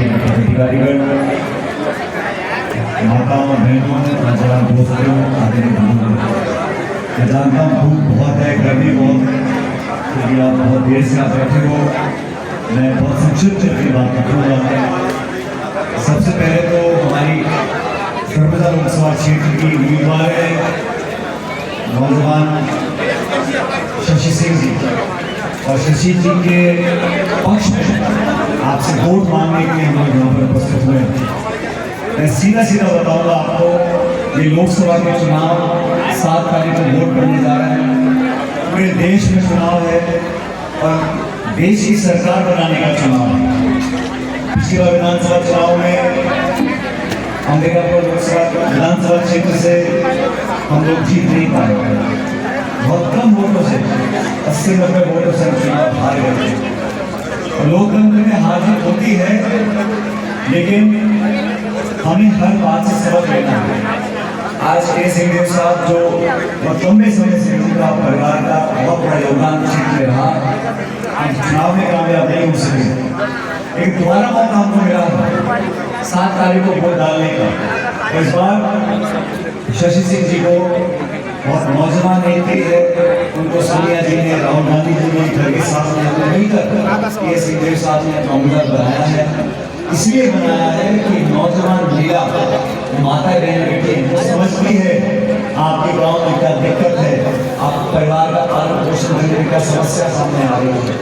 Party के पदाधिकारीगण, माताओं बहनों, नौजवान दोस्तों, आदरणीय बंधुओं, मैं जानता हूँ धूप बहुत है, गर्मी बहुत है, क्योंकि आप बहुत देर से आप बैठे हो। मैं बहुत संक्षिप्त अपनी बात करूँगा। सबसे पहले तो हमारी सर्वदा लोकसभा क्षेत्र की उम्मीदवार है नौजवान शशि सिंह जी, और शशि जी के पक्ष में आपसे वोट मांगने के लिए हम लोग यहाँ पर उपस्थित हुए हैं। मैं सीधा सीधा बताऊंगा आपको, ये लोकसभा के चुनाव 7 तारीख को वोट करने जा रहे हैं। पूरे देश में चुनाव है और देश की सरकार बनाने का चुनाव है। पिछली बार विधानसभा चुनाव में अंबिकापुर लोकसभा विधानसभा क्षेत्र से हम लोग जीत नहीं पाए, बहुत कम वोटों से 80-90 वोटों से चुनाव हार गए। लोकतंत्र में हार जीत होती है, लेकिन हमें हर बात से सबक लेना है। आज के सिंहदेव साहब जो बहुत लंबे समय से उनका परिवार का बहुत बड़ा योगदान क्षेत्र में रहा, हम चुनाव में कामयाब नहीं हो सके, लेकिन दोबारा मौका हमको मिला 7 तारीख को वोट डालने का। इस बार शशि सिंह जी को बहुत नौजवान नेता है, उनको सोनिया जी ने, राहुल गांधी जी ने घर के साथ मिलकर ये सिंहदेव साहब ने कांग्रेस बनाया है। इसलिए बनाया है कि नौजवान महिला माता बहन बेटी समझती है आपके गांव में क्या दिक्कत है, आप परिवार का पालन पोषण करने का समस्या सामने आ रही है,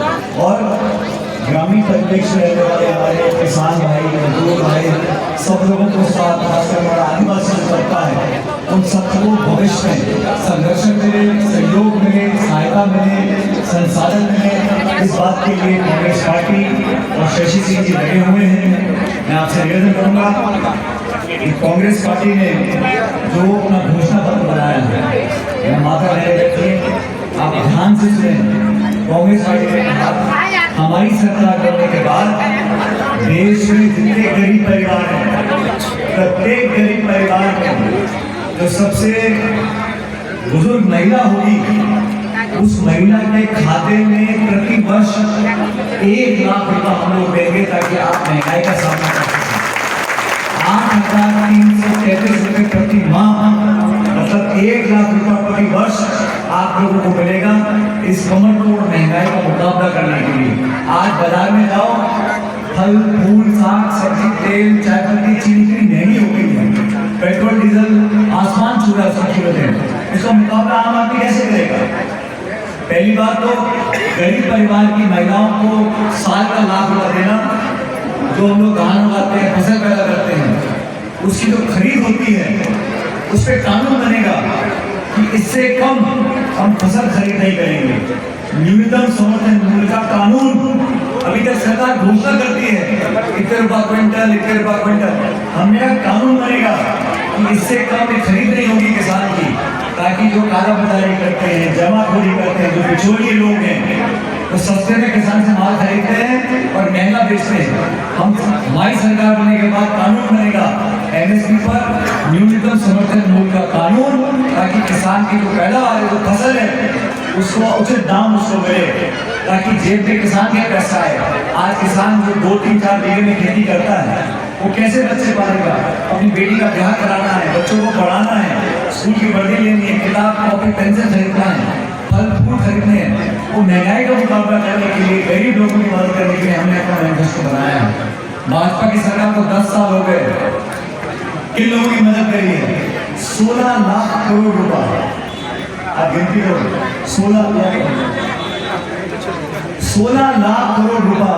और ग्रामीण परिप्रेक्ष्य में रहने वाले हमारे किसान भाई, मजदूर भाई, सब लोगों को साथ, खासकर हमारा आदिवासी जो करता है, उन सबको भविष्य में संरक्षण मिले, सहयोग मिले, सहायता मिले, संसाधन मिले। इस बात के लिए कांग्रेस पार्टी और शशि सिंह जी लगे हुए हैं। मैं आपसे निवेदन करूंगा कि कांग्रेस पार्टी ने जो अपना घोषणा पत्र बनाया है, माता बहन बैठिए, आप ध्यान से सुने। कांग्रेस पार्टी ने हमारी सरकार बनने के बाद देश में जितने गरीब परिवार हैं, प्रत्येक गरीब परिवार में जो सबसे बुजुर्ग महिला होगी, उस महिला के खाते में प्रति वर्ष 1 लाख रुपया हम लोग देंगे, ताकि आप महंगाई का सामना कर सकें। 8,333 रुपये प्रति माह, मतलब 1 लाख रुपया प्रति वर्ष आप लोगों को मिलेगा इस कमर तोड़ महंगाई का मुकाबला करने के लिए। आज बाजार में जाओ, फल फूल साग सब्जी तेल चाय पत्ती चीनी कितनी महंगी हो गई है, पेट्रोल डीजल आसमान छू रहा है। इसका मुकाबला आम आदमी कैसे करेगा? पहली बात तो गरीब परिवार की महिलाओं को साल का लाख रुपया देना, जो हम लोग धान उगाते हैं, फसल पैदा करते हैं, उसकी जो खरीद होती है उस पर कानून बनेगा कि इससे कम हम फसल खरीद नहीं करेंगे। न्यूनतम समर्थन मूल्य का कानून अभी तक सरकार घोषणा करती है, इतने रुपया क्विंटल, इतने रुपया क्विंटल। हमने कानून बनेगा कि इससे कम खरीद नहीं होगी किसान की, ताकि जो काला बाजारी करते हैं, जमाखोरी करते हैं, जो बिचौलिए लोग हैं, तो सस्ते में किसान से माल खरीदते हैं और महंगा बेचते हैं। हमारी सरकार बनने के बाद कानून बनेगा MSP पर न्यूनतम समर्थन मूल्य का कानून, ताकि किसान की जो पैदावार है, जो फसल है, उसको उचित दाम उसको मिले, ताकि जेब में किसान के पैसा आए। आज किसान जो 2-3-4 बीघे में खेती करता है, वो कैसे बच्चे पालेगा? अपनी बेटी का ब्याह कराना है, बच्चों को पढ़ाना है, स्कूल की वर्दी लेनी है, किताब कॉपी पेंसिल खरीदना है, फल फूल खरीदने हैं। वो महंगाई का मुकाबला करने के लिए, गरीब लोगों की मदद करने के लिए हमने अपना मैनिफेस्टो बनाया है। भाजपा की सरकार को 10 साल हो गए, किन लोगों की मदद करी है? 16 लाख करोड़ रुपया, आप गिनती करो, 16 लाख करोड़ रुपया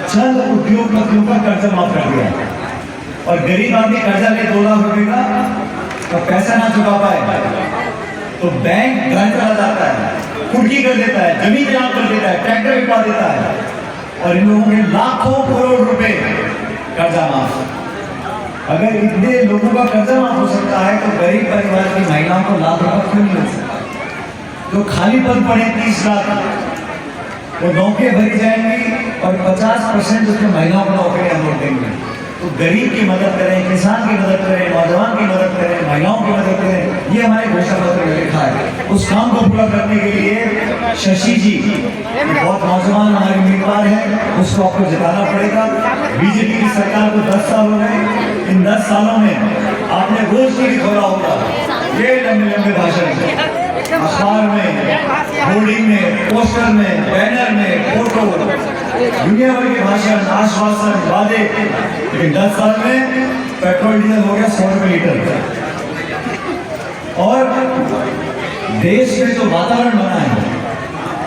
चंद उद्योगपतियों का कर्जा माफ कर दिया। और गरीब आदमी कर्जा ले 2 लाख रुपए का, तो पैसा ना चुका पाए तो बैंक घर चला जाता है, कुर्की कर देता है, जमीन जमा कर देता है, ट्रैक्टर बिकवा देता है, और इन लोगों के लाखों करोड़ रुपए कर्जा माफ। अगर इतने लोगों का कर्जा माफ हो सकता है, तो गरीब परिवार की महिलाओं को लाख रुपया क्यों नहीं मिल सकता? जो खाली पद पड़े 30 लाख, वो नौकरियां भरी जाएंगी और 50% उसमें महिलाओं को नौकरियां हम लोग देंगे। तो गरीब की मदद करें, किसान की मदद करें, नौजवान की मदद करें, महिलाओं की मदद करें, ये हमारे घोषणा पत्र में लिखा है। उस काम को पूरा करने के लिए शशि जी बहुत नौजवान हमारे उम्मीदवार हैं, उसको आपको जिताना पड़ेगा। बीजेपी की सरकार को 10 साल हो गए। इन 10 सालों में आपने रोज टीवी खोला होगा, ये लंबे लंबे भाषण अखबार में, होर्डिंग में, पोस्टर में, बैनर में, फोटो, दुनिया भर के भाषण, आश्वासन, वादे। लेकिन 10 साल में पेट्रोल डीजल हो गया 100 रुपए लीटर। और देश में जो वातावरण बना है,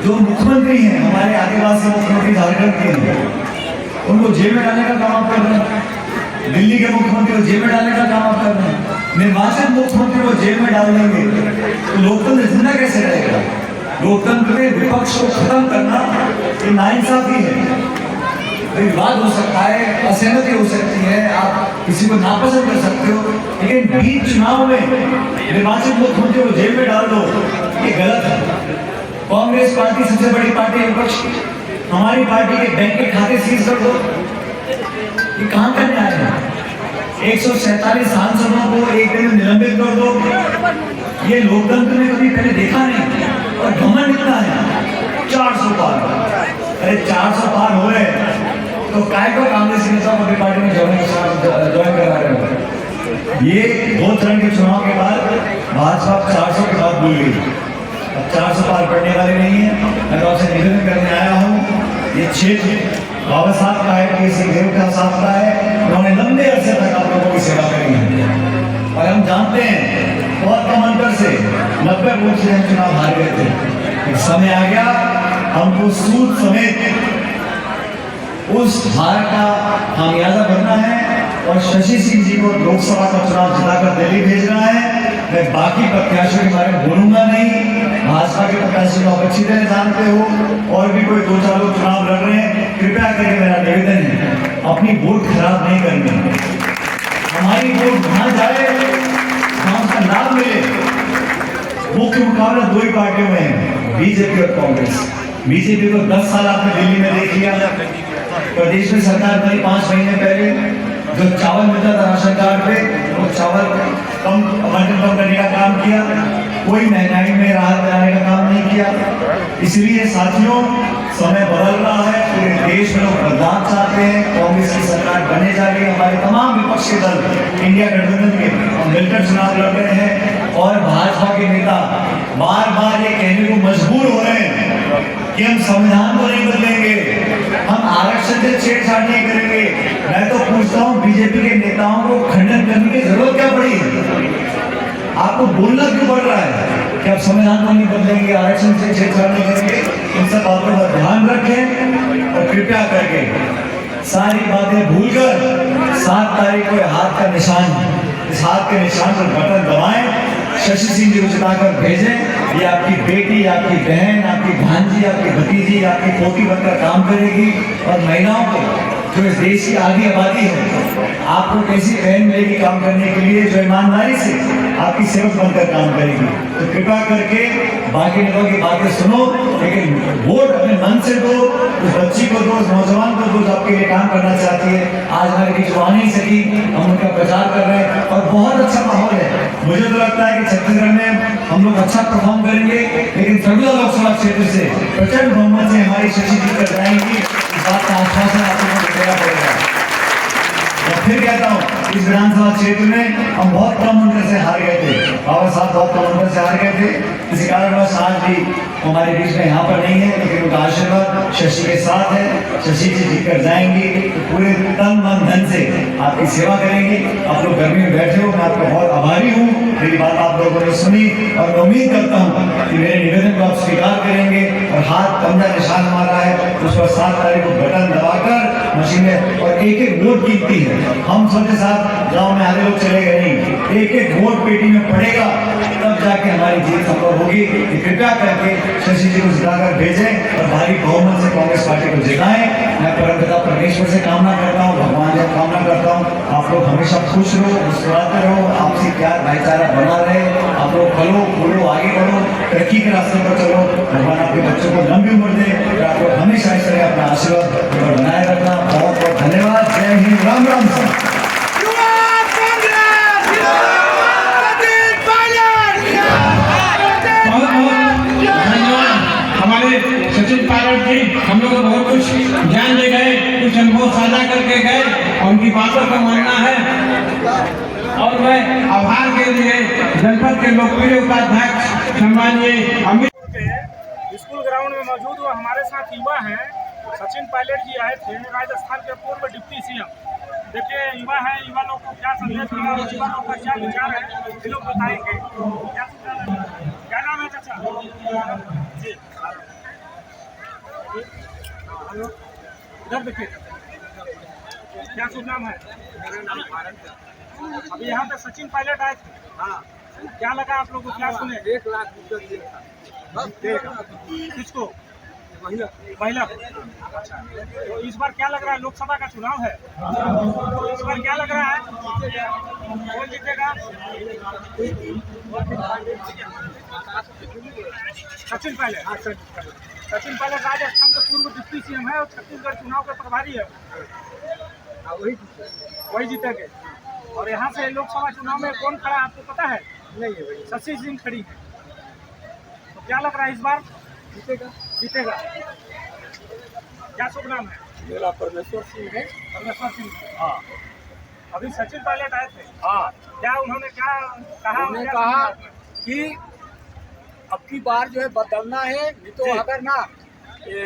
जो मुख्यमंत्री हैं हमारे आदिवासी मुख्यमंत्री झारखंड के, उनको जेल में डालने का काम आप कर रहे हैं। दिल्ली के मुख्यमंत्री को जेल में डालने का काम आप कर रहे हैं। निर्वाचित मुख्यमंत्री को जेल में डाल देंगे तो लोकतंत्र जिंदा कैसे रहेगा? लोकतंत्र में विपक्ष को खत्म करना ये नाइंसाफी है। विवाद हो सकता है, असहमति हो सकती है, आप किसी को नापसंद कर सकते हो, लेकिन बीच चुनाव में निर्वाचित मुख्यमंत्री को जेल में डाल दो, ये गलत है। कांग्रेस पार्टी सबसे बड़ी पार्टी है विपक्ष की, हमारी पार्टी के बैंक के खाते सीज कर दो, ये कहाँ का न्याय है? 147 सांसदों को एक दिन में निलंबित कर दो, ये लोकतंत्र में कभी पहले देखा नहीं। और घमंड इतना है 400 पार। अरे 400 पार हो रहे तो काय को कांग्रेस के नेता अपनी पार्टी में ज्वाइन करा रहे हो? ये 2 चरण के चुनाव के बाद भाजपा 400 के बाद भूल गई। अब 400 पार पड़ने वाले नहीं है। मैं तो आपसे निवेदन करने आया हूँ, ये क्षेत्र बाबा साहब का है, केसी देव साहब का है, उन्होंने लंबे अरसे तक आप लोगों की सेवा करी है। और हम जानते हैं बहुत कम अंतर से 90 वोट से हम चुनाव हार गए थे। एक समय आ गया हमको सूद समेत उस हार का खामियाजा भरना है और शशि सिंह जी को लोकसभा का चुनाव जिताकर दिल्ली भेजना है। मैं बाकी प्रत्याशियों के बारे में बोलूंगा नहीं, भाजपा के प्रत्याशी को आप अच्छी तरह जानते हो। और भी कोई 2-4 लोग चुनाव लड़ रहे हैं, कृपया करके मेरा निवेदन है अपनी वोट खराब नहीं करनी। हमारी वोट वहां जाए जहां उसका लाभ मिले। मुख्य मुकाबला 2 ही पार्टियों में है, बीजेपी और कांग्रेस। बीजेपी को 10 साल आपने दिल्ली में देख लिया, प्रदेश में सरकार बनी 5 महीने पहले, जो चावल मिलता था राशन कार्ड पे वो चावल कम करने का काम किया, कोई महंगाई में राहत दिलाने का काम नहीं किया। इसलिए साथियों समय बदल रहा है, पूरे देश में लोग बदलाव चाहते हैं। कांग्रेस की सरकार बनने जा रही है, हमारे तमाम विपक्षी दल इंडिया गठबंधन के हम मिलकर चुनाव लड़ रहे हैं। और भाजपा के नेता बार बार ये कहने को मजबूर हो रहे हैं कि हम संविधान को नहीं बदलेंगे, हम आरक्षण से छेड़छाड़ नहीं करेंगे। मैं तो पूछता हूँ बीजेपी के नेताओं को खंडन करने की जरूरत क्या पड़ी है? आपको बोलना क्यों पड़ रहा है कि आप संविधान को नहीं बदलेंगे, आरक्षण से छेड़छाड़ नहीं करेंगे? इन सब बातों का ध्यान रखें और कृपया करके सारी बातें भूलकर 7 तारीख को हाथ का निशान, इस हाथ के निशान पर बटन दबाएं, शशि सिंह जी को जिताकर भेजें। ये आपकी बेटी, आपकी बहन, आपकी भांजी, आपकी भतीजी, आपकी पोती बनकर काम करेगी। और महिलाओं को, जो इस देश की आधी आबादी है, आपको कैसी बहन मिलेगी काम करने के लिए जो ईमानदारी से आपकी सेवक बनकर काम करेगी। तो कृपया करके बाकी लोगों की बातें सुनो, लेकिन वोट अपने मन से दो, उस बच्ची को दो, उस नौजवान को दो जो आपके लिए काम करना चाहती है। आज हमारे बीच आ नहीं सकी, हम उनका प्रचार कर रहे हैं और बहुत अच्छा माहौल है। मुझे तो लगता है कि छत्तीसगढ़ में हम लोग अच्छा परफॉर्म करेंगे, लेकिन सरगुजा लोकसभा क्षेत्र से प्रचंड बहुमत से हमारी शशि जी कर जाएंगी। इस बात का आश्वासन आप लोगों को देना पड़ेगा। और फिर कहता हूँ, इस विधानसभा क्षेत्र में हम बहुत कम अंतर से हार गए थे, बाबा साहब बहुत कम अंतर से हार गए थे। इसी कारणवश आज भी हमारे बीच में यहाँ पर नहीं है, लेकिन उनका आशीर्वाद शशि के साथ है। शशि जी जीतकर जाएंगी तो पूरे तन मन धन से आपकी सेवा करेंगे। आप लोग गर्मी में बैठे हो, मैं आपका बहुत आभारी हूँ। मेरी बात आप लोगों ने सुनी और मैं उम्मीद करता हूँ कि मेरे निवेदन को आप स्वीकार करेंगे। और हाथ कमजा निशान हमारा है, उस पर 7 तारीख को बटन दबाकर मशीन में, और एक वोट कीमती है। हम सोचे साहब गाँव में आधे लोग चले गए, नहीं, एक वोट पेटी में पड़ेगा, तब जाके हमारी जीत संभव होगी। कृपया करके शशि जी को जिताकर भेजें और भारी बहुमत से कांग्रेस पार्टी को जिताएं। मैं परमपिता परमेश्वर से कामना करता हूँ, भगवान से कामना करता हूँ, आप लोग हमेशा खुश रहो, मुस्कुराते रहो, आपसी प्यार भाईचारा बना रहे, आप लोग फलो फूलो, आगे बढ़ो, तरक्की के रास्ते पर चलो। भगवान आपके बच्चों को लंबी उम्र दे और आप लोग हमेशा इस तरह अपना आशीर्वाद बनाए रखना। बहुत बहुत धन्यवाद। जय हिंद, राम राम। हम लोग बहुत कुछ ज्ञान दे गए, कुछ अनुभव साझा करके गए और उनकी बातों का मानना है। और मैं आभार के लिए जनपद के लोकप्रिय उपाध्यक्ष सम्माननीय अमित स्कूल ग्राउंड में मौजूद हुआ। हमारे साथ युवा हैं, सचिन पायलट जी आए थे, राजस्थान के पूर्व डिप्टी सीएम। देखिए युवा है, युवा लोग को क्या संदेश मिला और युवा लोग का क्या विचार है, ये लोग बताएंगे। क्या नाम है चाचा जी? इधर देखिए, क्या शुभ नाम है? अभी यहाँ पे सचिन पायलट आए थे। हाँ, क्या लगा आप लोग को, क्या सुने? 1 लाख रुपये दिया था। किसको? महिला को। अच्छा, तो इस बार क्या लग रहा है? लोकसभा का चुनाव है, तो इस बार क्या लग रहा है, कौन जीतेगा? सचिन पायलट। सचिन पायलट राजस्थान के पूर्व डिप्टी सीएम है और छत्तीसगढ़ चुनाव के प्रभारी है। वही जीतेंगे। और यहाँ से लोकसभा चुनाव में कौन खड़ा है आपको पता है? नहीं है भाई, शशि सिंह खड़ी है। तो क्या लग रहा है इस बार जीतेगा? क्या शुभ नाम है? मेरा परमेश्वर सिंह है। परमेश्वर सिंह। हाँ, अभी सचिन पायलट आए थे। हाँ, क्या उन्होंने क्या कहा? उन्होंने कहा कि अब की बार जो है बदलना है, नहीं तो अगर ना ये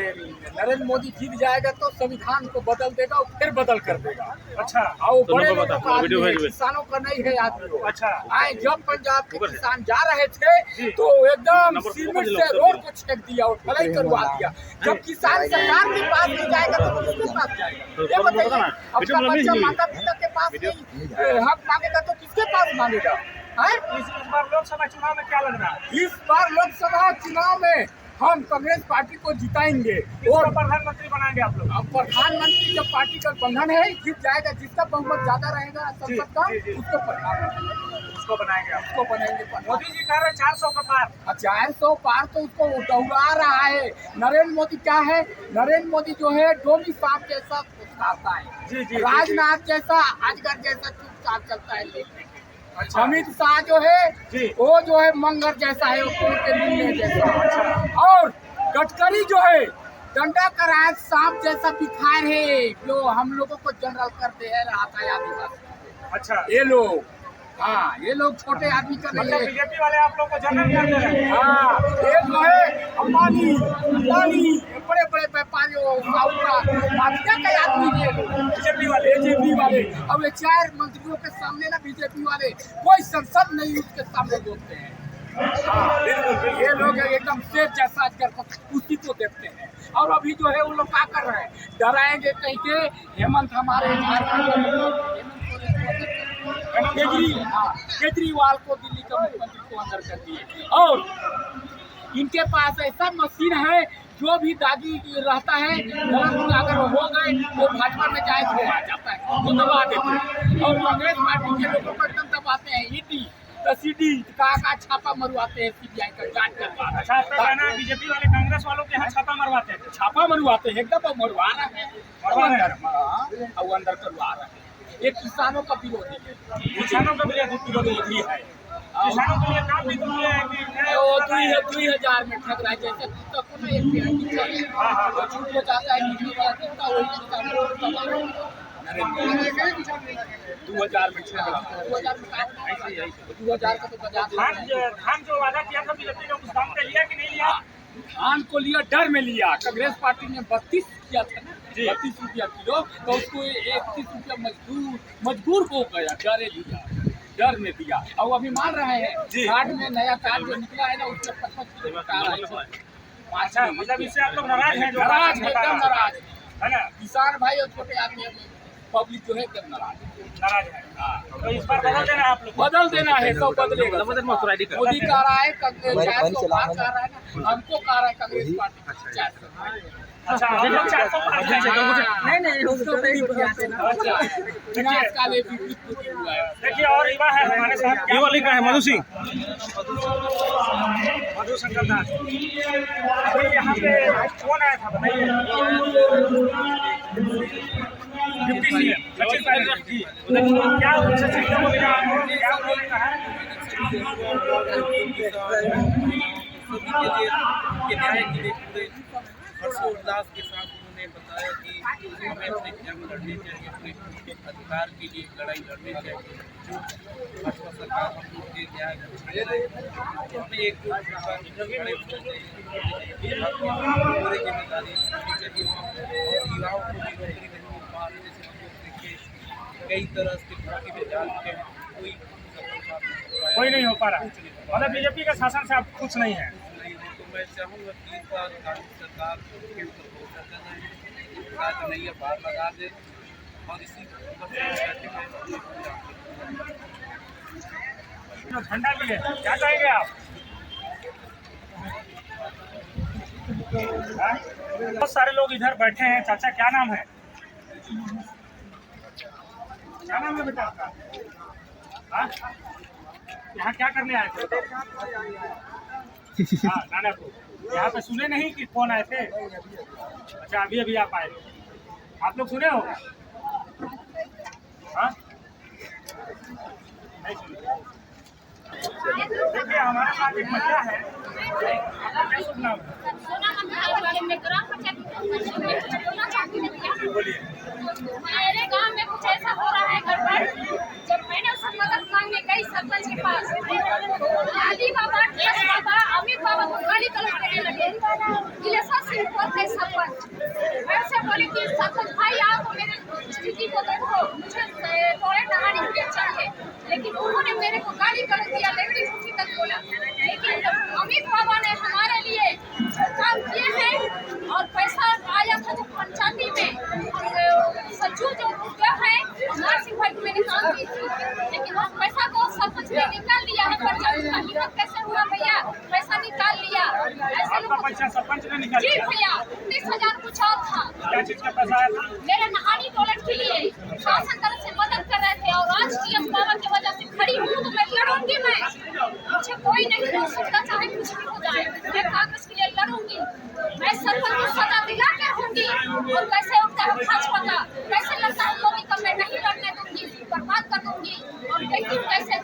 नरेंद्र मोदी जीत जाएगा तो संविधान को बदल देगा और फिर बदल कर देगा। अच्छा, और बड़े लोगों का आदमी है, किसानों का नहीं है आदमी। अच्छा, आए जब पंजाब के किसान जा रहे थे तो एकदम सीमेंट से रोड को छेक दिया और ढलाई करवा दिया। जब किसान सरकार के पास नहीं जाएगा तो किसके पास जाएगा? ये बताइए, अपना बच्चा माता पिता के पास नहीं हक मांगेगा तो किसके पास मांगेगा? इस बार लोकसभा चुनाव में क्या लग रहा है? इस बार लोकसभा चुनाव में हम कांग्रेस पार्टी को जिताएंगे और प्रधानमंत्री बनाएंगे आप लोग। अब प्रधानमंत्री जब पार्टी का बंधन है, जीत जाएगा, जिसका बहुमत ज्यादा रहेगा संसद का उसको प्रधानमंत्री उसको बनाएंगे आप। उसको बनाएंगे। मोदी जी कह रहे हैं 400 का पार। 400 पार तो उसको दौड़ा रहा है। नरेंद्र मोदी क्या है? नरेंद्र मोदी जो है डोमी सांप जैसा फुसलाता है, राजनाथ जैसा अजगर जैसा चुपचाप चलता है लेकिन। अच्छा, अमित शाह जो है वो जो है मंगर जैसा है, के मिलने जैसा। और गडकरी जो है डंडा का राज सांप जैसा बिखार है, जो हम लोगों को जनरल करते हैं आदिवासी। अच्छा, ये लोग, हाँ, ये लोग छोटे आदमी का नहीं है। बीजेपी वाले आप लोग को जनरल कर दे रहे हैं। हाँ, ये जो है अंबानी बड़े बड़े व्यापारियों माफिया का आदमी है बीजेपी वाले। अब ये 4 मंत्रियों के सामने ना बीजेपी वाले कोई संसद नहीं उसके सामने बोलते हैं। हाँ, ये लोग एकदम शेर जैसा उसी को देखते हैं। और अभी जो है वो लोग क्या कर रहे हैं, डराएंगे कहीं के हेमंत हमारे केजरीवाल को दिल्ली का मुख्यमंत्री को अंदर कर दिए। और इनके पास ऐसा मशीन है, जो भी दागी रहता है अगर हो गए तो भाजपा में जाए तो आ जाता है, वो दबा देते हैं। और कांग्रेस पार्टी के लोगों को एकदम दबाते हैं, ईडी सीडी का छापा मरवाते हैं, सीबीआई का जांच करवाते हैं। अच्छा, आपका कहना है बीजेपी वाले कांग्रेस वालों के यहाँ छापा मरवाते हैं? छापा मरवाते हैं, एकदम मरवा रहे हैं और अंदर करवा रहे हैं। ये किसानों का विरोधी है, किसानों का विरोधी है। किसानों के लिए काम भी तो किए हैं कि 2000 में ठग रहा है। जैसे कुत्ता को ना एक पेड़ की चल छूट हो जाता है, निकलने वाला कुत्ता वही किसान 2000 में ठग रहा है। 2000 का तो बाजार धान जो वादा किया था बीजेपी ने उस दाम पे लिया कि नहीं लिया? धान को लिया, डर में लिया। कांग्रेस पार्टी ने 32 किया था, 32 रुपया किलो, तो उसको 31 रुपया मजबूर हो गया, डर में दिया। और अभी मान रहे हैं कार्ड में नया कार्ड जो निकला है ना, उसमें 55 किलो कार्ड है। अच्छा, मतलब इससे आप लोग नाराज हैं? नाराज है, एकदम नाराज है ना? किसान भाई और छोटे आदमी पब्लिक जो है एकदम नाराज है। तो इस बार बदल देना है आप लोग? बदल देना है, सब बदलेगा। मोदी कह रहा है, 400 पार कह रहा है ना, हमको कह रहा है कांग्रेस पार्टी 400। अच्छा, हम लोग 400 पार नहीं देखिए। और युवा है हमारे साथ, युवा लिखा है मधु सिंह, मधु शंकर दास। अभी यहाँ पे कौन आया था बताइए? डिप्टी सीएम सचिन पायलट जी। क्या सचिन को मिला, क्या उन्होंने कहा? हर्षोल्लास के साथ उन्होंने बताया कि हमें अपने जंग लड़ने चाहिए, अपने अधिकार के लिए लड़ाई लड़नी चाहिए। जो भाजपा सरकार हम लोग के न्याय हमें एक पूरी जिम्मेदारी चाहिए और युवाओं को भी नौकरी नहीं मिल पा रही। जैसे हम लोग देखिए कई तरह से भर्ती में जा चुके हैं, कोई नहीं हो पा रहा। मतलब बीजेपी के शासन से आप खुश नहीं है? तो मैं चाहूँगा कि इस बार कांग्रेस सरकार राज्य नैया बाहर लगा दे और इसी झंडा लिए क्या कहेंगे आप? हाँ? बहुत सारे लोग इधर बैठे हैं। चाचा क्या नाम है? क्या नाम है बेटा आपका? हाँ? यहाँ क्या करने आए थे? हाँ, नाना को यहाँ पे सुने नहीं कि कौन आए थे? अच्छा, अभी अभी आप आए। आप लोग सुने हो? हाँ? नहीं सुने। देखिए हमारे साथ एक महिला है। आपका क्या शुभ नाम है? बोलिए। मेरे गांव में कुछ ऐसा हो रहा है गड़बड़। जब मैंने उससे मदद मांगने गई सरपंच के पास, आदि बाबा, टीएस बाबा, अमित बाबा को गाली गलौज करने लगे। गिलेसा सिंहपुर के सरपंच, मैं उससे बोली कि सरपंच भाई आप मेरे स्थिति को देखो, मुझे टॉयलेट नहाने के लिए चाहिए। लेकिन उन्होंने मेरे को गाली गलौज दिया, लेवड़ी कुछ तक बोला। लेकिन अमित बाबा ने हमारे लिए काम किए हैं और पैसा आया था जो पंचायती में सच्चू जो रुपया है सिंह भाई को मैंने काम की थी, लेकिन उस पैसा को सरपंच ने निकाल लिया है। पर हिम्मत कैसे हुआ भैया, पैसा निकाल लिया ऐसे लोग। पैसा सरपंच ने निकाल जी भैया, 19,000 कुछ और था। क्या चीज का पैसा आया था? मेरे नहानी टॉयलेट के लिए शासन तरफ से मदद कर रहे थे और आज टीएस बाबा की वजह से खड़ी हूँ तो मैं लड़ूंगी। मैं मुझे कोई नहीं रोक सकता, चाहे कुछ भी हो जाए। मैं कांग्रेस के लिए लड़ूंगी। मैं सरपंच को सजा दिला के रहूंगी। और कैसे उठता है भाजपा का, कैसे लगता है मोदी का, मैं नहीं लड़ने दूंगी, बर्बाद कर दूंगी। और देखिए कैसे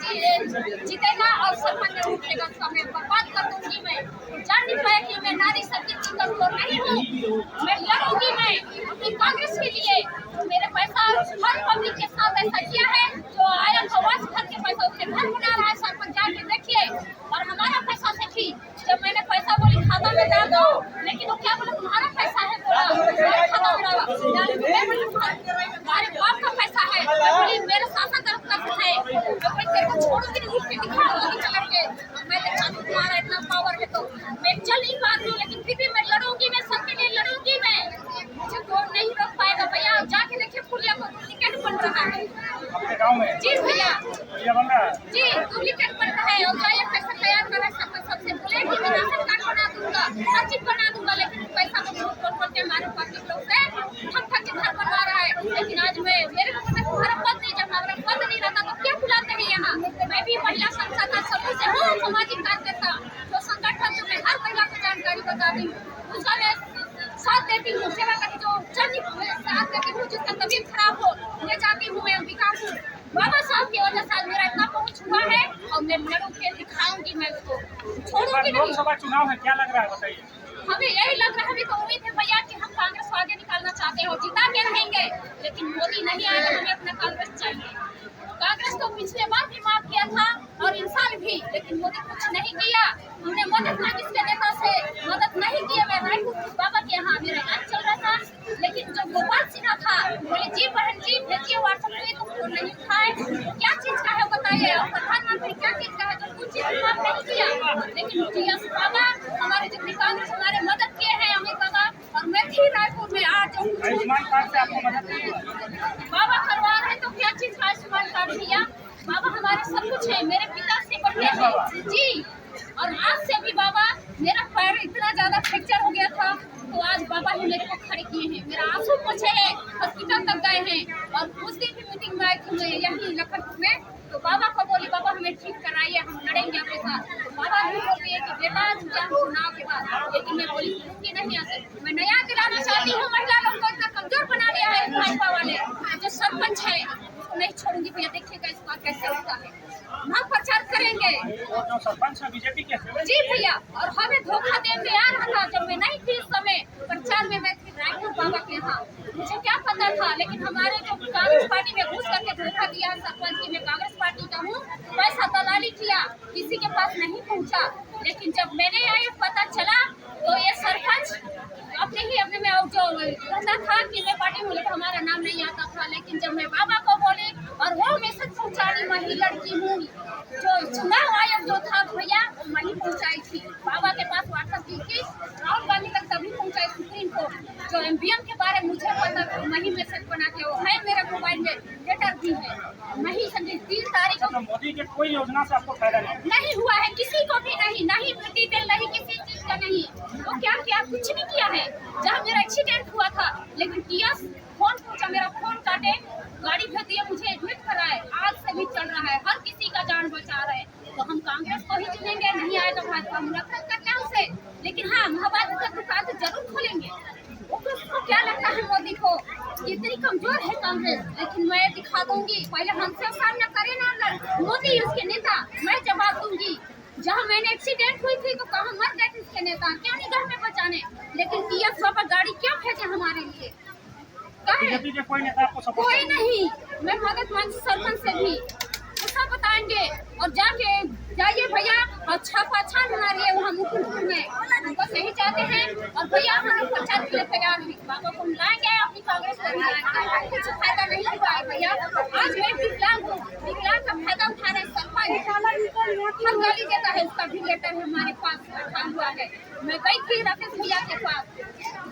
जीतेगा और सरपंच में उठेगा, उसका मैं बर्बाद कर दूंगी। मैं जान नहीं पाया कि मैं नारी शक्ति की कमजोर नहीं हूँ। मैं लड़ूंगी मैं अपनी कांग्रेस के लिए। मेरे पैसा हर पब्लिक के साथ ऐसा किया है, जो आया था वास घर के पैसा उसके घर बना रहा है सरपंच, जाके देखिए। और हमारा पैसा से भी जब मैंने पैसा बोली खाता में डाल दो, लेकिन वो क्या बोला तुम्हारा पैसा है, बोला खाता में डाला। हमारे बाप का पैसा है, मैं बोली मेरे शासन तरफ का है, मैं तेरे को छोड़ूंगी नहीं, उठ के दिखाऊंगी चल के। मैं देखा तुम्हारा इतना पावर है तो मैं चल नहीं पा रही हूँ, लेकिन फिर भी मैं लड़ूंगी। मैं सबके लिए लड़ूंगी। मैं मुझे कोई नहीं रोक पाएगा भैया। जाके देखिए पुलिया को डुप्लीकेट बन रहा है अपने गाँव में। जी भैया, ये बन रहा है जी डुप्लीकेट बन रहा है। और जाइए पैसा तैयार कर रहा है सबसे बोले कि मैं राशन कार्ड बना दूंगा, हर चीज बना दूंगा, लेकिन पैसा को बोल के हमारे पब्लिक लोग से ठग ठग के घर बनवा रहा है। लेकिन आज मैं मेरे को पता तुम्हारा पद नहीं, जब हमारा पद नहीं रहता तो क्या बुलाते हैं यहाँ। मैं भी महिला संस्था का सभी से हूँ, सामाजिक कार्यकर्ता, जो संगठन जो मैं हर महिला को जानकारी बताती हूँ, उसका मैं साथ देती हूँ। सेवा करती जो चल साथ देती हूँ, जिसका तबीयत खराब हो ले जाती हूँ मैं अंबिकापुर। बाबा साहब की वजह से मेरा इतना पहुँच हुआ है और मैं लड़ूं के दिखाऊंगी। मैं उसको छोड़ूंगी नहीं। लोकसभा चुनाव है, क्या लग रहा है बताइए? हमें यही लग रहा है, हमें तो उम्मीद है भैया कि हम कांग्रेस को आगे निकालना चाहते हैं, जिता के रहेंगे। लेकिन मोदी नहीं आएगा, हमें अपना कांग्रेस चाहिए। कांग्रेस को पिछले बार भी माफ किया था और इंसान भी, लेकिन मोदी कुछ नहीं किया। हमने मदद मांगी इसके नेता से, मदद नहीं किया। मैं रायपुर बाबा के यहाँ मेरा इलाज चल रहा था, लेकिन जो गोपाल सिन्हा था बोले जी बहन जी भेजिए व्हाट्सएप पे, तो फोन नहीं उठाए। क्या चीज का है बताइए, और प्रधानमंत्री क्या चीज का है जो कुछ चीज माफ नहीं किया। लेकिन टीएस बाबा हमारे जितनी कांग्रेस हमारे मदद किए हैं, अमित बाबा। और मैं थी रायपुर में आज जो आयुष्मान कार्ड से आपको मदद नहीं हुआ? बाबा करवा रहे तो क्या चीज का आयुष्मान कार्ड भैया। बाबा हमारे सब कुछ है, मेरे पिता से बढ़ते हैं जी। और आज से भी बाबा, मेरा पैर इतना ज्यादा फ्रैक्चर हो गया था तो आज बाबा ही मेरे को खड़े किए हैं। मेरा आंसू पोछे हैं, हॉस्पिटल तक गए हैं। और उस दिन भी मीटिंग में आई थी मैं यही लखनपुर में, तो बाबा को बोली बाबा हमें ठीक कराइए, हम लड़ेंगे आपके साथ। तो बाबा भी बोलती है कि बेटा चुनाव के बाद, लेकिन मैं बोली कि नहीं आते। मैं नया दिलाना चाहती हूँ, महिला लोग को इतना कमजोर बना दिया है भाजपा वाले। जो सरपंच है उसको नहीं छोड़ूंगी भैया, देखिएगा इस बार कैसे होता है। हम प्रचार करेंगे। और जो सरपंच है बीजेपी के जी भैया, और हमें धोखा देते आ रहा था जब मैं नहीं थी, उस समय प्रचार 2000 में मैं थी रायपुर बाबा के यहाँ, मुझे क्या पता था। लेकिन हमारे जो कांग्रेस पार्टी में घुस करके धोखा दिया सरपंच की, मैं कांग्रेस पार्टी का हूँ, पैसा दलाली किया, किसी के पास नहीं पहुँचा। लेकिन जब मैंने आए पता चला तो ये सरपंच अपने में जो कहता था कि मैं पार्टी में, लेकिन हमारा नाम नहीं आता था। लेकिन जब मैं बाबा को बोली और वो मैसेज पहुँचाने वाली लड़की हूँ, जो चुनाव आयोग जो था भैया मैं ही पहुँचाई थी, बाबा के पास व्हाट्सएप की थी, राहुल गांधी तक तभी पहुँचाई सुप्रीम कोर्ट। जो एमपीएम के बारे में मुझे पता था, मैं ही मैसेज बना के, वो है मेरे मोबाइल में, लेटर भी है, मैं ही समझी 3 तारीख को। मोदी के कोई योजना से आपको फायदा नहीं हुआ है, किसी को भी नहीं, नहीं प्रतिदिन नहीं, किसी चीज का नहीं। वो क्या किया, कुछ नहीं किया है। जहाँ मेरा एक्सीडेंट हुआ था, लेकिन किया फोन पूछा, मेरा फोन काटे, गाड़ी भेज दिया, मुझे एडमिट कराए, आज से भी चल रहा है, हर किसी का जान बचा रहे। तो हम कांग्रेस को ही चुनेंगे, नहीं आएगा भाजपा, मुलाकात करना है उससे। लेकिन हाँ, महाबाद का दुकान तो जरूर खोलेंगे। उसको क्या लगता है मोदी को, इतनी कमजोर है कांग्रेस, लेकिन मैं दिखा दूंगी। पहले हमसे सामना करे ना मोदी उसके नेता, मैं जवाब दूंगी। जहाँ मैंने एक्सीडेंट हुई थी तो कहाँ मर गए थे इसके नेता, क्यों नहीं घर में बचाने। लेकिन टीएस बाबा गाड़ी क्यों भेजे हमारे लिए, बीजेपी के कोई नेता आपको सपोर्ट कोई नहीं। मैं मदद मांगी सरपंच से भी, वो सब बताएंगे। और जाके जाइए भैया, अच्छा बना रही है वहाँ मुकुंदपुर में, हमको नहीं चाहते हैं। और भैया हम लोग पंचायत के लिए तैयार हैं, बाबा को लाएंगे, अपनी कांग्रेस को लाएंगे, कुछ फायदा नहीं हुआ है भैया। आज मैं विकलांग हूँ, विकलांग का फायदा उठा रहे सरपंच, हर गाली देता है, उसका भी लेटर हमारे पास रखा हुआ है। मैं गई थी राकेश भैया के पास,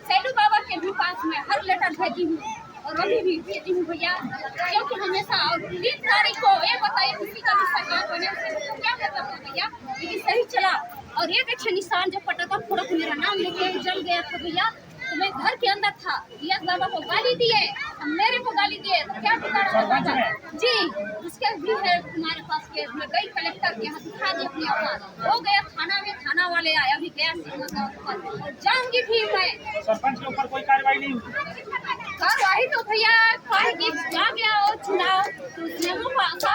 सैलू बाबा के भी पास में हर लेटर भेजी हूँ, और अभी भी भेजी हूँ भैया, क्योंकि हमेशा। और 3 तारीख को ये बताइए किसी का भी सरकार बने, क्या मतलब है भैया, लेकिन सही चला। और ये देखिए निशान जो पटा था, पूरा मेरा नाम लेके जल गया था भैया। तो मैं घर के अंदर था, यस बाबा को गाली दिए, मेरे को गाली दिए, तो क्या बिगाड़ा जी। उसके भी है हमारे पास केस, मैं गई कलेक्टर के यहाँ दिखा दी अपनी औकात, हो गया थाना में, थाना वाले आया, अभी गया और जाऊंगी भी मैं। सरपंच के ऊपर कोई कार्रवाई नहीं हुई, कार्रवाई तो भैया कहेगी जा गया और चुनाव, तो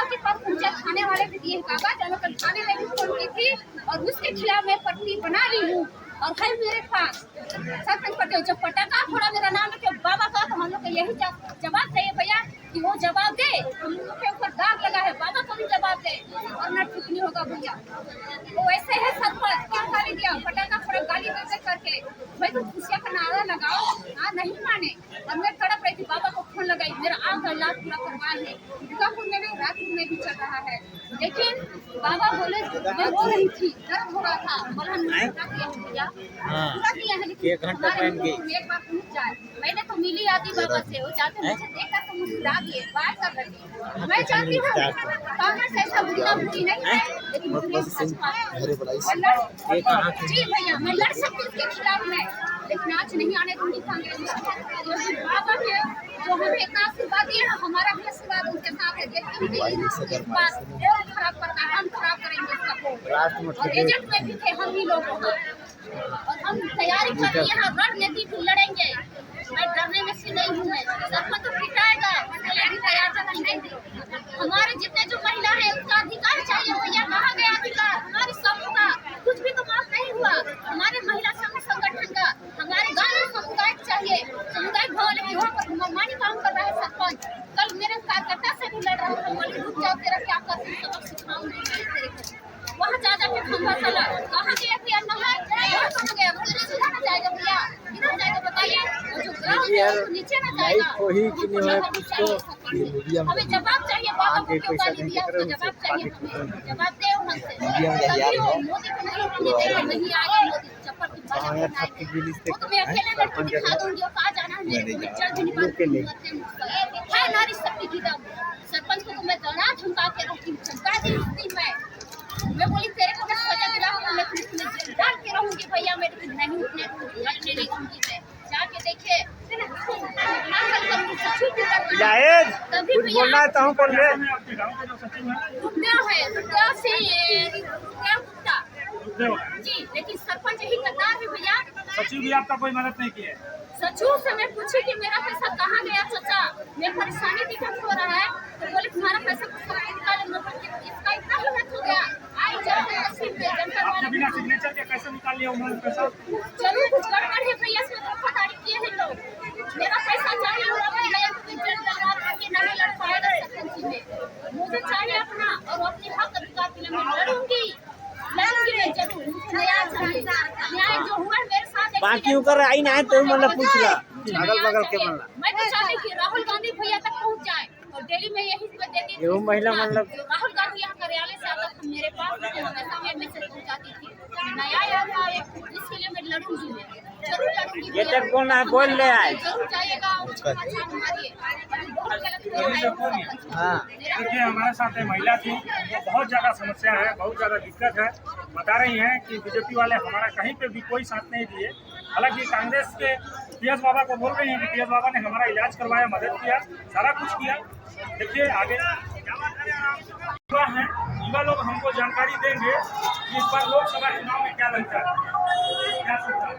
के पास पहुंचा, थाने वाले भी दिए कागज, और थाने में भी फोन की थी, और उसके खिलाफ मैं पट्टी बना ली हूँ, और है मेरे पास सरपंच पट्टी। जब पटाखा फोड़ा मेरा नाम है बाबा का, तो हम लोग को यही जवाब चाहिए भैया कि वो जवाब दे, हम लोग के ऊपर दाग लगा है, बाबा को भी जवाब दे, और न ठीक नहीं होगा भैया। वो ऐसे है सरपंच, क्या गाली दिया, पटाखा फोड़ा, गाली दे करके। भाई तो खुशियाँ का नारा लगाओ, हाँ नहीं माने। और मैं तड़प रही थी, बाबा को फोन लगाई, मेरा आँख का इलाज पूरा करवाए है, दुर्गापुर में भी, रायपुर में भी चल रहा है। लेकिन बाबा बोले, मैं रो रही थी, दर्द हो रहा था, बोला भैया पूरा किया है, लेकिन हमारे एक बार पहुँच जाए। मैंने तो मिली आती बाबा से, वो जाते मुझे देखकर तो मुस्कुरा दिए, बात कर रही। मैं चाहती हूँ कांग्रेस ऐसा बुरा बुरी नहीं है, लेकिन जी भैया मैं लड़ सकती हूँ उसके खिलाफ में, लेकिन आज नहीं आने दूंगी कांग्रेस। बाबा के जो हमें इतना आशीर्वाद दिए ना, हमारा भी आशीर्वाद उनके साथ है। देखते बात खराब करता है, हम खराब करेंगे उसका, और एजेंट में भी थे हम ही लोग, और हम तैयारी कर रही है, रणनीति भी लड़ेंगे। मैं डरने में से नहीं हूँ, मैं सरपंच तो पिटाएगा, भी तैयार रहेंगे। हमारे जितने जो महिला है उसका अधिकार चाहिए भैया, कहाँ गया अधिकार हमारे समूह का, कुछ भी तो माफ नहीं हुआ। हमारे महिला समूह संगठन का, हमारे गाँव में समुदाय चाहिए, सामुदायिक भवन में वहाँ पर मनमानी काम कर रहा है सरपंच। कल मेरे कार्यकर्ता से भी लड़ रहा हूँ, बोले रुक जाओ, तेरा क्या कर सबक सिखाऊंगी। वहाँ जा जाके खंभा चला, कहाँ गया भैया, कहाँ गया, सीधा ना जाएगा भैया, इधर जाएगा बताइए, जो ग्राउंड है उसको नीचे ना जाएगा। हमें जवाब चाहिए, बाबा को क्यों गाली दिया, उसका जवाब चाहिए, हमें जवाब दे हमसे। तभी वो मोदी को नहीं होने देगा, नहीं आएगा मोदी चप्पल की बात, वो तो मैं अकेले लड़के दिखा दूंगी, और कहाँ जाना है मेरे को, चल भी नहीं पाती है नारी शक्ति की दम। सरपंच को मैं डरा धमका के रखी, चमका दी उस दिन मैं बोली तेरे को मैं सजा दिलाऊंगी, लेकिन इसमें डर के रहूंगी भैया, मैं नहीं उठने दूंगी, लड़ने नहीं दूंगी। मैं जाके देखे कुछ बोलना है तो हम बोल रहे हैं। आपके गाँव के जो सचिव है जी, लेकिन सरपंच ही गद्दार है भैया। सचिव भी आपका कोई मदद नहीं किया, सचिव से मैं पूछी कि मेरा पैसा कहाँ गया चाचा, मेरी परेशानी दिक्कत हो रहा है, तो बोले तुम्हारा पैसा इसका इतना हिम्मत हो गया, आई जाते तहसील पे जनता आपने बिना सिग्नेचर के कैसे निकाल लिया उन्होंने पैसा? चलो कुछ गड़बड़ है भैया, इसमें धोखाधड़ी बाकी ऊपर आई ना है तो मतलब पूछला अगल बगल के बनला मैं तो चाहती कि राहुल गांधी भैया तक पहुंच जाए और दिल्ली में यही से देती थी। वो महिला मतलब राहुल गांधी यहाँ कार्यालय से आता था मेरे पास, तो हमेशा मैं मैसेज पहुंचाती थी। नया आया था इसके लिए मैं लड़ूंगी, जरूर लड़ूंगी। ये तक बोलना है बोल ले आए जरूर जाइएगा, उसको अच्छा मारिए। बहुत गलत हाँ देखिए हमारे साथ एक महिला थी, वो बहुत ज़्यादा समस्या है, बहुत ज़्यादा दिक्कत है। बता रही हैं कि बीजेपी वाले हमारा कहीं पे भी कोई साथ नहीं दिए। हालांकि कांग्रेस के पीएस बाबा को बोल रही हैं कि पीएस बाबा ने हमारा इलाज करवाया, मदद किया, सारा कुछ किया। देखिए आगे युवा हैं, युवा लोग हमको जानकारी देंगे कि इस बार लोकसभा चुनाव में क्या बनता है, क्या चलता है।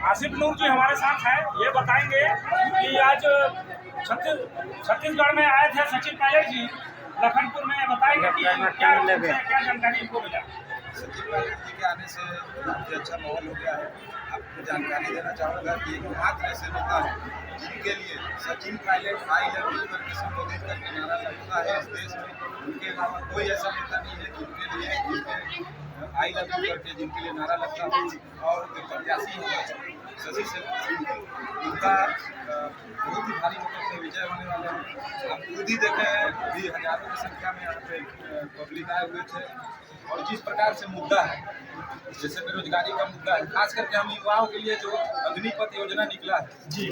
आसिफ नूर जी हमारे साथ हैं, ये बताएंगे कि आज छत्तीसगढ़ में आए थे सचिन पायलट जी लखनपुर में, बताएंगे कि क्या जानकारी इनको मिला। सचिन पायलट जी के आने से काफी अच्छा माहौल हो गया है। आपको जानकारी देना चाहूँगा कि एकमात्र ऐसे नेता है जिनके लिए Sachin Pilot I love you करके संबोधित करके नारा लगता है इस देश में। उनके अलावा कोई ऐसा नेता नहीं है जिनके लिए आई लव यू करके जिनके लिए नारा लगता हो। और जो प्रत्याशी होगा शशि सिंह, उनका बहुत ही भारी मतलब से विजय होने वाला है। आप खुद ही देखे हैं भी हजारों की संख्या में यहाँ पे पब्लिक आए हुए थे। और जिस प्रकार से मुद्दा है, जैसे बेरोजगारी का मुद्दा है, खास करके हम युवाओं के लिए जो अग्निपथ योजना निकला है जी,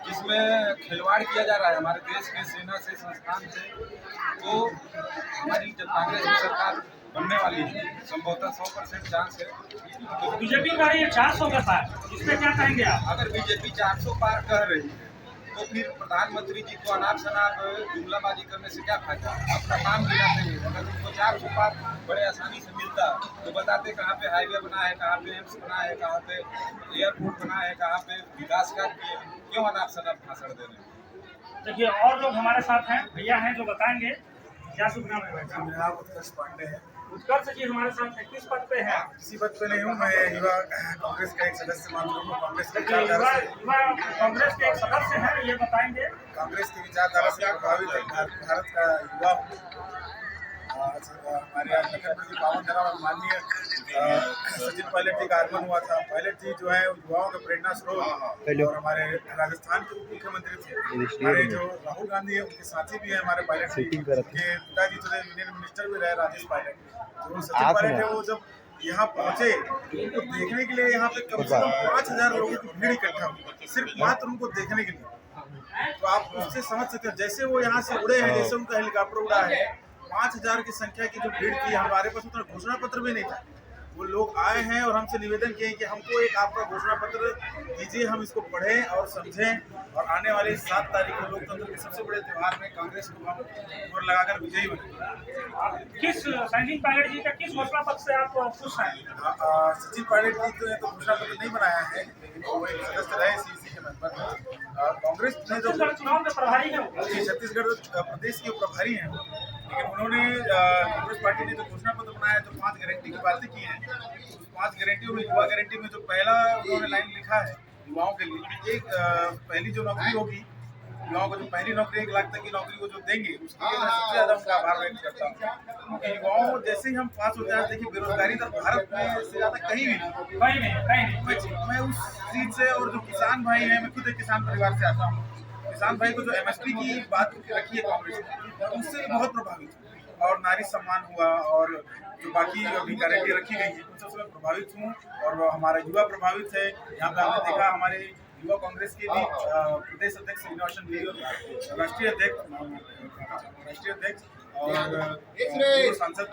जिसमें खिलवाड़ किया जा रहा है हमारे देश के सेना से, संस्थान से, तो हमारी जब कांग्रेस की सरकार बनने वाली है संभवतः 100% चांस है। तो बीजेपी का ये 400 का था, इसमें क्या कहेंगे आप? अगर बीजेपी 400 पार कह रही है तो फिर प्रधानमंत्री जी को अनाप शनाप जुमलाबाजी करने से क्या फायदा? अपना काम गिराते हैं। अगर उनको 400 पार बड़े आसानी से मिलता तो बताते कहाँ पे हाईवे बना है, कहाँ पे एम्स बना है, कहाँ पे एयरपोर्ट बना है, कहाँ पे विकास कार्य किए, क्यों अनाप शनाप भाषण दे रहे हैं? देखिए और लोग हमारे साथ हैं, भैया हैं जो बताएंगे। क्या शुभ नाम है भाई? मेरा उत्कर्ष पांडे है। उत्कर्ष जी हमारे साथ है, किस पद पे है? किसी पद पे नहीं हूँ, मैं युवा कांग्रेस का एक सदस्य मात्र हूँ। कांग्रेस की युवा विचारधारा से युवा कांग्रेस के एक सदस्य हैं, ये बताएंगे। कांग्रेस की विचारधारा से प्रभावित भारत का युवा हूँ। हमारे यहाँ लखनपुर की पावन धरा में माननीय सचिन पायलट जी का आगमन हुआ था। पायलट जी जो है युवाओं के प्रेरणा स्रोत और हमारे राजस्थान के उप मुख्यमंत्री थे। हमारे जो राहुल गांधी है उनके साथी भी है हमारे पायलट जी के पिताजी तो यूनियन मिनिस्टर भी रहे राजेश पायलट। जो सचिन पायलट है वो जब यहाँ पहुँचे उनको देखने के लिए यहाँ पे कम से कम 5000 लोगों की भीड़ इकट्ठा हुई, सिर्फ मात्र उनको देखने के लिए। तो आप उससे समझ सकते हैं, जैसे वो यहाँ से उड़े हैं, जैसे उनका हेलीकॉप्टर उड़ा है, 5000 की संख्या की जो भीड़ थी, हमारे पास उतना घोषणा पत्र भी नहीं था। वो लोग आए हैं और हमसे निवेदन किए कि हमको एक आपका घोषणा पत्र दीजिए, हम इसको पढ़ें और समझें और आने वाले 7 तारीख को लोकतंत्र के सबसे बड़े त्यौहार में कांग्रेस को हम जोर लगाकर विजयी बने। किस सचिन पायलट जी का किस घोषणा पत्र से आप खुश हैं? सचिन पायलट जी तो घोषणा पत्र नहीं बनाया है, लेकिन वो एक सदस्य रहे सीसी के मेंबर। कांग्रेस ने जो चुनाव में प्रभारी है, छत्तीसगढ़ प्रदेश के प्रभारी हैं, लेकिन उन्होंने कांग्रेस पार्टी ने जो घोषणा पत्र बनाया, जो 5 गारंटी की बातें की हैं, उस 5 गारंटियों में युवा गारंटी में जो पहला उन्होंने लाइन लिखा है युवाओं के लिए, एक पहली जो नौकरी होगी युवाओं को, जो पहली नौकरी 1 लाख तक की नौकरी को जो देंगे, उसके लिए मैं सबसे ज़्यादा उनका आभार व्यक्त करता हूँ। युवाओं जैसे ही हम पास होते हैं, देखिए बेरोजगारी दर भारत में से ज़्यादा कहीं भी नहीं। मैं उस चीज़ से, और जो किसान भाई हैं, मैं खुद एक किसान परिवार से आता हूँ, किसान भाई को जो MSP की बात रखी है कांग्रेस ने, उससे भी बहुत प्रभावित हूँ। और नारी सम्मान हुआ और जो बाकी अभी गारंटी रखी गई है, उन सबसे मैं प्रभावित हूँ और हमारा युवा प्रभावित है। यहाँ पे आपने देखा हमारे युवा कांग्रेस के भी प्रदेश अध्यक्ष श्रीनिवासन भी, राष्ट्रीय अध्यक्ष और सांसद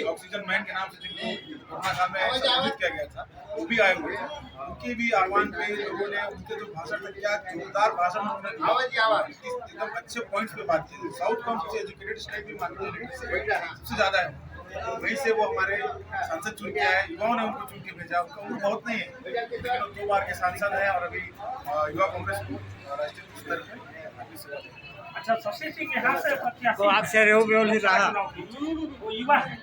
ऑक्सीजन मैन के नाम से जिनको कोरोना काल में संबोधित किया गया था, वो भी आए हुए थे। उनके भी आह्वान पे लोगों ने, उनके जो भाषण में क्या जोरदार भाषण उन्होंने एकदम अच्छे पॉइंट्स पे बात की। साउथ का सबसे एजुकेटेड स्टेट भी मानते हैं, सबसे ज़्यादा है, वहीं से वो हमारे सांसद चुन के आए, युवाओं ने उनको चुन के भेजा। उनका उम्र बहुत नहीं है, लेकिन वो 2 बार के सांसद हैं और अभी युवा कांग्रेस को राष्ट्रीय स्तर पर। अच्छा, शशि सिंह यहाँ से तो आपसे रहा वो युवा है,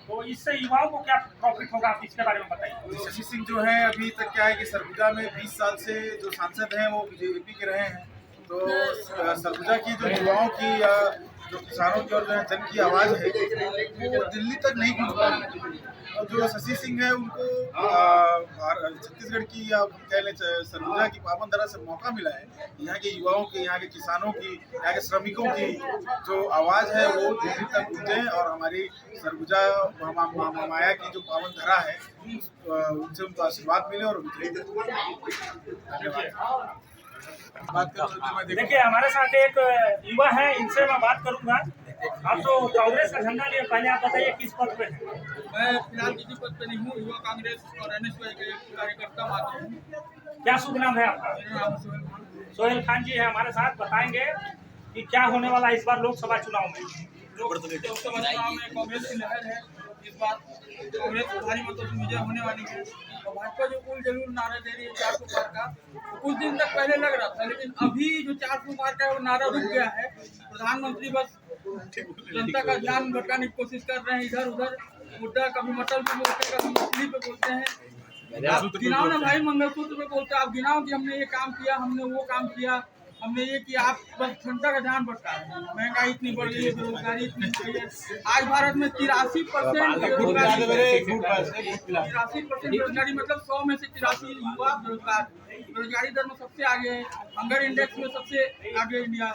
तो इससे युवाओं को क्या प्रॉफिट होगा, आप इसके बारे में बताइए। शशि सिंह जो है अभी तक क्या है कि सरगुजा में 20 साल से जो सांसद हैं वो बीजेपी के रहे हैं। तो सरगुजा की जो युवाओं की जो किसानों की और जो है जन की आवाज़ है वो दिल्ली तक नहीं पहुँच पा रही। और जो शशि सिंह है उनको छत्तीसगढ़ की या कह लें सरगुजा की पावन धरा से मौका मिला है। यहाँ के युवाओं की, यहाँ के किसानों की, यहाँ के श्रमिकों की जो आवाज़ है वो दिल्ली तक पहुँचे और हमारी सरगुजा माया की जो पावन धरा है उनसे उनको आशीर्वाद मिले और धन्यवाद। देखिए हमारे साथ एक युवा है, इनसे मैं बात करूंगा। आप तो कांग्रेस का झंडा लिए, पहले आप बताइए किस पद पे हैं? मैं फिलहाल किसी पद पे नहीं हूँ, युवा कांग्रेस और NSY के कार्यकर्ता मात्र हूँ। क्या शुभ नाम है आपका? मेरा नाम सोहेल खान। सोहेल खान जी है हमारे साथ, बताएंगे कि क्या होने वाला है इस बार लोकसभा चुनाव में। लोकसभा चुनाव में कांग्रेस की लहर है। इस बार कांग्रेस भारी मतों से विजय होने वाली है और भाजपा जो कुल जरूर नारा दे रही है 400 पार का, तो कुछ दिन तक पहले लग रहा था, लेकिन अभी जो 400 पार का वो नारा रुक गया है। प्रधानमंत्री बस जनता का ध्यान भटकाने की कोशिश कर रहे हैं, इधर उधर मुद्दा, कभी मटन पे बोलते हैं, कभी मछली पे बोलते हैं। आप गिनाओ ना भाई, मंगलसूत्र पे बोलते हैं, आप गिनाओ कि हमने ये काम किया, हमने वो काम किया, हमने ये किया। आप बस जनता का ध्यान भटका रहे हैं। महंगाई इतनी बढ़ गई है, बेरोजगारी इतनी बढ़ गई है। आज भारत में 83% बेरोजगारी, 83% बेरोजगारी, मतलब 100 में से 83 युवा बेरोजगार। बेरोजगारी दर में सबसे आगे है, हंगर इंडेक्स में सबसे आगे इंडिया,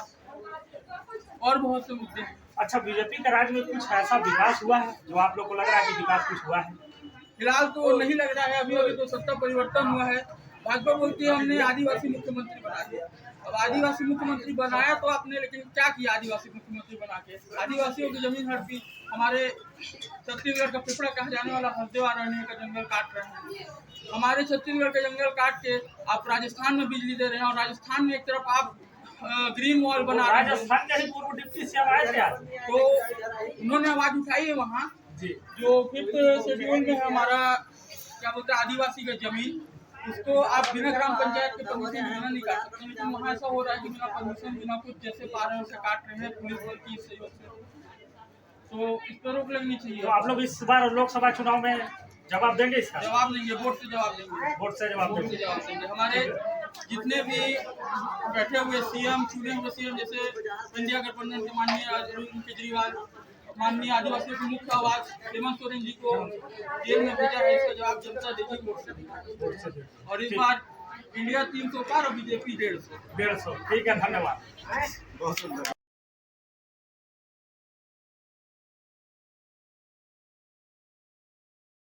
और बहुत से मुद्दे हैं। अच्छा, बीजेपी का राज्य में कुछ ऐसा विकास हुआ है जो आप लोग को लग रहा है कि विकास कुछ हुआ है? फिलहाल तो नहीं लग रहा है, अभी अभी तो सत्ता परिवर्तन हुआ है। भाजपा बोलती है हमने आदिवासी मुख्यमंत्री बना दिया। अब आदिवासी मुख्यमंत्री बनाया तो आपने, लेकिन क्या किया आदिवासी मुख्यमंत्री बना के? आदिवासियों की जमीन हड़पी, हमारे छत्तीसगढ़ का पिपड़ा कहा जाने वाला हल्द्वानी अरण्य का जंगल काट रहे हैं। हमारे छत्तीसगढ़ के जंगल काट के आप राजस्थान में बिजली दे रहे हैं, और राजस्थान में एक तरफ आप ग्रीन वॉल बना रहे हैं। राजस्थान के ही पूर्व डिप्टी सीएम आए थे आज, तो उन्होंने आवाज उठाई है वहाँ जो 5th शेड्यूल में है हमारा, क्या बोलते हैं, आदिवासी का जमीन, उसको आप बिना ग्राम पंचायत के परमिशन बिना नहीं काट सकते। लेकिन वहाँ ऐसा हो रहा है कि बिना परमिशन, बिना कुछ, जैसे पा रहे हैं उसे काट रहे हैं पुलिस बल की सहयोग से। तो इस पर रोक लगनी चाहिए। तो आप लोग इस बार लोकसभा चुनाव में जवाब देंगे इसका? जवाब देंगे, वोट से जवाब देंगे। वोट से जवाब वोट से देंगे। जवाब देंगे। हमारे जितने भी बैठे हुए सीएम, चुने हुए सीएम, जैसे इंडिया गठबंधन के माननीय अरविंद केजरीवाल, माननीय आदिवासियों की मुख्य आवाज हेमंत सोरेन जी को जेल में भेजा है, इसका जवाब जनता देगी वोट से। और इस बार इंडिया 300 पार और बीजेपी 150। ठीक है, धन्यवाद।